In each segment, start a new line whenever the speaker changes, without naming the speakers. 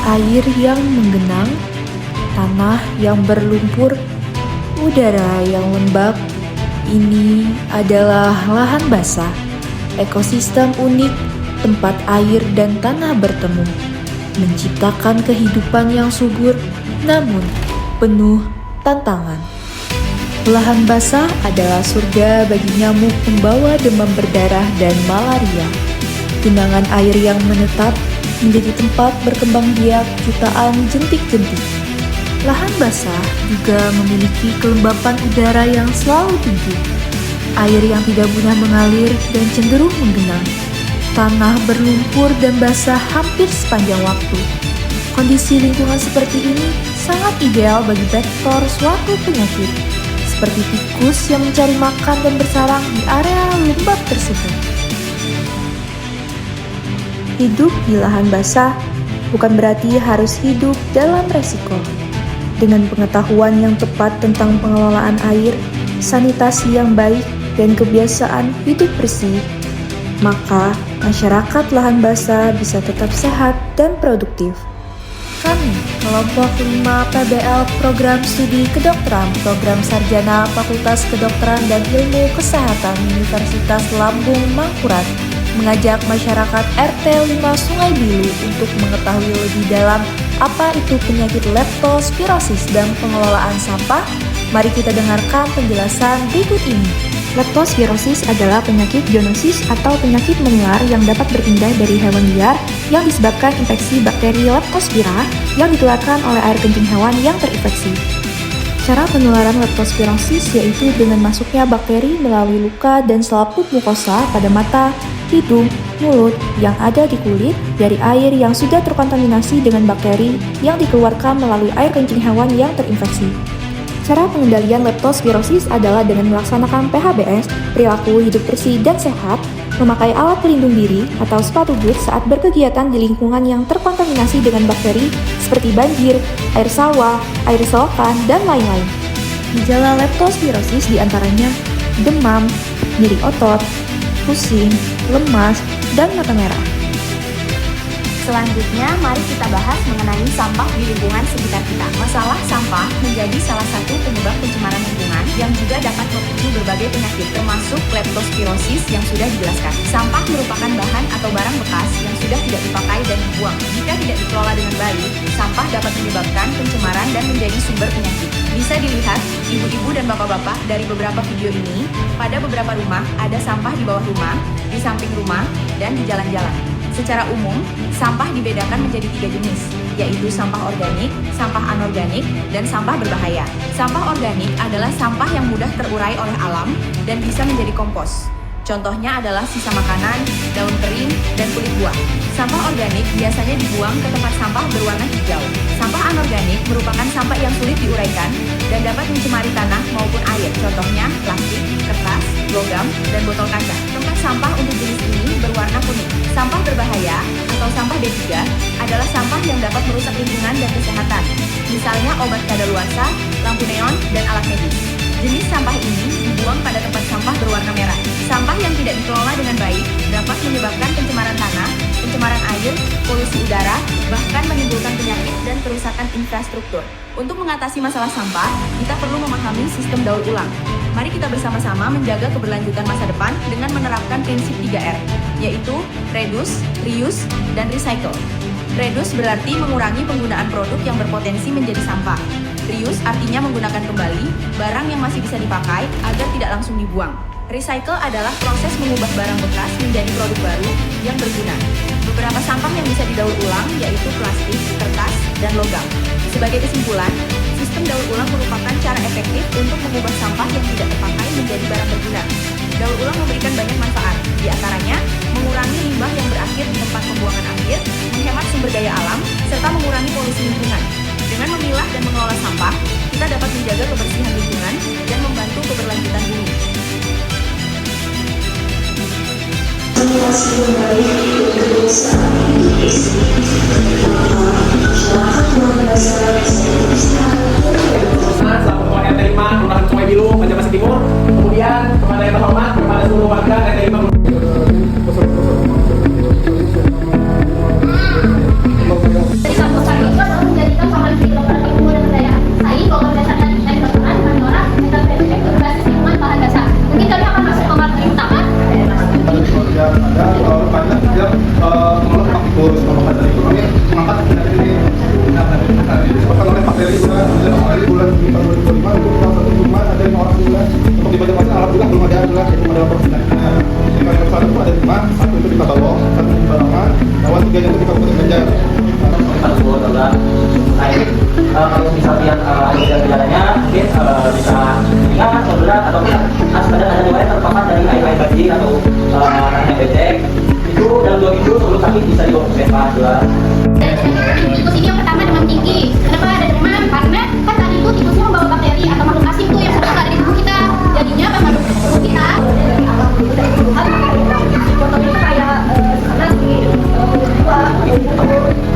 air yang menggenang, tanah yang berlumpur, udara yang lembab. Ini adalah lahan basah, ekosistem unik tempat air dan tanah bertemu, menciptakan kehidupan yang subur namun penuh tantangan. Lahan basah adalah surga bagi nyamuk pembawa demam berdarah dan malaria. Genangan air yang menetap menjadi tempat berkembang biak jutaan jentik-jentik. Lahan basah juga memiliki kelembapan udara yang selalu tinggi. Air yang tidak mudah mengalir dan cenderung menggenang. Tanah berlumpur dan basah hampir sepanjang waktu. Kondisi lingkungan seperti ini sangat ideal bagi vektor suatu penyakit, seperti tikus yang mencari makan dan bersarang di area lembab tersebut. Hidup di lahan basah bukan berarti harus hidup dalam resiko. Dengan pengetahuan yang tepat tentang pengelolaan air, sanitasi yang baik, dan kebiasaan hidup bersih, maka masyarakat lahan basah bisa tetap sehat dan produktif. Kami, kelompok 5 PBL Program Studi Kedokteran Program Sarjana Fakultas Kedokteran dan Ilmu Kesehatan Universitas Lambung Mangkurat, mengajak masyarakat RT 5 Sungai Bilu untuk mengetahui lebih dalam apa itu penyakit leptospirosis dan pengelolaan sampah. Mari kita dengarkan penjelasan berikut ini. Leptospirosis adalah penyakit zoonosis atau penyakit menular yang dapat berpindah dari hewan liar yang disebabkan infeksi bakteri Leptospira yang ditularkan oleh air kencing hewan yang terinfeksi. Cara penularan leptospirosis yaitu dengan masuknya bakteri melalui luka dan selaput mukosa pada mata, hidung, mulut yang ada di kulit dari air yang sudah terkontaminasi dengan bakteri yang dikeluarkan melalui air kencing hewan yang terinfeksi. Cara pengendalian leptospirosis adalah dengan melaksanakan PHBS, perilaku hidup bersih dan sehat, memakai alat pelindung diri atau sepatu boot saat berkegiatan di lingkungan yang terkontaminasi dengan bakteri seperti banjir, air sawah, air selokan, dan lain-lain. Gejala leptospirosis diantaranya demam, nyeri otot, pusing, lemas, dan mata merah.
Selanjutnya, mari kita bahas mengenai sampah di lingkungan sekitar kita. Masalah sampah menjadi salah satu penyebab pencemaran lingkungan yang juga dapat memicu berbagai penyakit, termasuk leptospirosis yang sudah dijelaskan. Sampah merupakan bahan atau barang bekas yang sudah tidak dipakai dan dibuang. Jika tidak dikelola dengan baik, sampah dapat menyebabkan pencemaran dan menjadi sumber penyakit. Bisa dilihat, ibu-ibu dan bapak-bapak dari beberapa video ini, pada beberapa rumah ada sampah di bawah rumah, di samping rumah, dan di jalan-jalan. Secara umum, sampah dibedakan menjadi 3 jenis, yaitu sampah organik, sampah anorganik, dan sampah berbahaya. Sampah organik adalah sampah yang mudah terurai oleh alam dan bisa menjadi kompos. Contohnya adalah sisa makanan, daun kering, dan kulit buah. Sampah organik biasanya dibuang ke tempat sampah berwarna hijau. Sampah anorganik merupakan sampah yang sulit diuraikan dan dapat mencemari tanah maupun air. Contohnya plastik, kertas, logam, dan botol kaca. Tempat sampah untuk jenis ini berwarna kuning. Sampah berbahaya atau sampah B3 adalah sampah yang dapat merusak lingkungan dan kesehatan. Misalnya obat kadaluarsa, lampu neon, dan alat medis. Jenis sampah ini dibuang pada tempat sampah berwarna merah. Sampah yang tidak dikelola dengan baik dapat menyebabkan pencemaran tanah, pencemaran air, polusi udara, bahkan menimbulkan penyakit dan kerusakan infrastruktur. Untuk mengatasi masalah sampah, kita perlu memahami sistem daur ulang. Mari kita bersama-sama menjaga keberlanjutan masa depan dengan menerapkan prinsip 3R, yaitu reduce, reuse, dan recycle. Reduce berarti mengurangi penggunaan produk yang berpotensi menjadi sampah. Reuse artinya menggunakan kembali barang yang masih bisa dipakai agar tidak langsung dibuang. Recycle adalah proses mengubah barang bekas menjadi produk baru yang berguna. Beberapa sampah yang bisa didaur ulang yaitu plastik, kertas, dan logam. Sebagai kesimpulan, sistem daur ulang merupakan cara efektif untuk mengubah sampah yang tidak terpakai menjadi barang berguna. Daur ulang memberikan banyak manfaat, di antaranya mengurangi limbah yang berakhir di tempat pembuangan akhir, menghemat sumber daya alam, serta mengurangi polusi lingkungan. Dengan memilah dan mengelola sampah, kita dapat menjaga kebersihan lingkungan dan membantu keberlanjutan bumi.
Selaku ketua RT 5 Kelurahan Sungai Bilu, Banjarmasin Timur. Kemudian kepada yang terhormat kepada seluruh warga RT 5.
materi bulan kita 2025 untuk salah satu rumah ada 5 orang jelas untuk di Banjarmasin alhamdulillah belum ada jelas yaitu pada lapor tindakannya. Di Kalimantan Selatan itu ada 5, satu itu di Batawong, satu di Barangan, lawan 3 itu di Kabupaten Banjar.
Kalau misalnya ada gejalanya mungkin bisa ringan atau berat atau ada riwayat terpapar dari air banjir atau yang becek itu dalam 2 minggu sebelum sakit bisa diobservasi juga.
Tikus ini yang pertama demam tinggi. Kenapa ada demam? Karena kan tadi itu tikusnya membawa bakteri atau makhluk asing tuh yang sebenarnya ada di tubuh kita. Jadinya apa masuk ke tubuh kita? Contohnya itu kayak sekarang di dua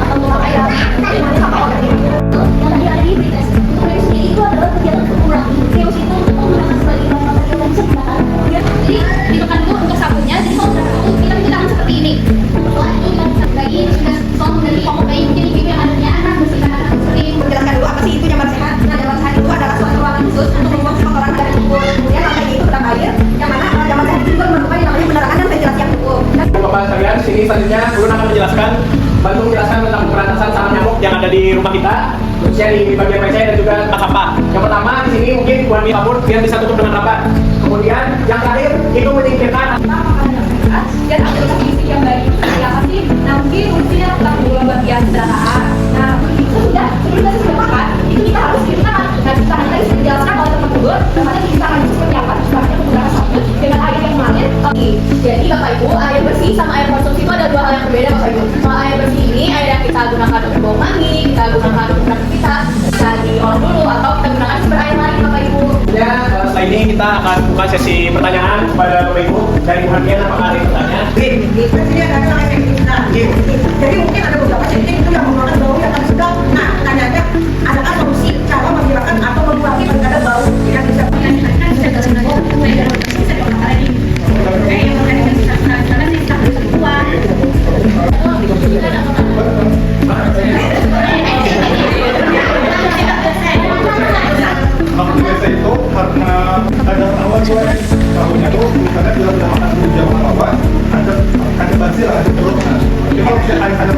atau kayak yang tadi ada di berita untuk virus sendiri itu adalah kegiatan pengurangan virus itu untuk menggunakan sebagai bahan bakteri yang bisa digunakan. Jadi ditekan dulu untuk sabunnya. Jadi kalau sudah satu kita tangan seperti ini. Lagi sudah soal dari pokok bayi mungkin ibu yang adanya anak bersihkan anak sering.
Menjelaskan dulu apa sih itu nyaman sehat. Nah, nyaman sehat itu adalah suatu ruangan khusus untuk membuang kotoran dari tubuh. Kemudian lantai itu terdapat air, yang mana nyaman sehat itu juga memerlukan yang namanya penerangan dan ventilasi yang cukup.
Bapak sekalian, sini selanjutnya Ulun akan bantu menjelaskan tentang pemberantasan sarang nyamuk yang ada di rumah kita, khususnya di bagian WC dan juga tempat sampah. Yang pertama di sini mungkin buat dapur biar bisa tutup dengan rapat. Kemudian yang terakhir itu menyingkirkan
dan aplikasi fisik yang baik seperti apa sih? Nah mungkin fungsinya tentang dua bagian sederhana. Nah itu sudah sebelum kita sudah makan itu kita harus cuci tangan. Nah cuci tangan tadi sudah dijelaskan oleh teman teman bagaimana cuci tangan itu seperti apa? Cuci tangan menggunakan sabun dengan air yang mengalir. Oke, jadi bapak ibu air bersih sama air konsumsi itu ada 2 hal yang berbeda bapak ibu. Kalau air bersih ini air yang kita gunakan untuk bau mandi, kita gunakan untuk beraktivitas, bisa diolah dulu atau kita gunakan sumber air lain bapak ibu.
ya. Setelah ini kita akan buka sesi pertanyaan kepada Bapak Ibu dari Bu Hadian. Apakah ada yang bertanya?
Jadi ada yang efektivitas. Jadi mungkin ada beberapa jenis itu yang menggunakan bau yang tadi sedang. Nah, pertanyaannya adakah solusi cara menghilangkan atau mengurangi daripada bau yang bisa
Waktu biasa itu karena ada awan suara tahunya tuh misalnya bila makan dulu jam awal ada basi lah ada perut. Jadi kalau misalnya ada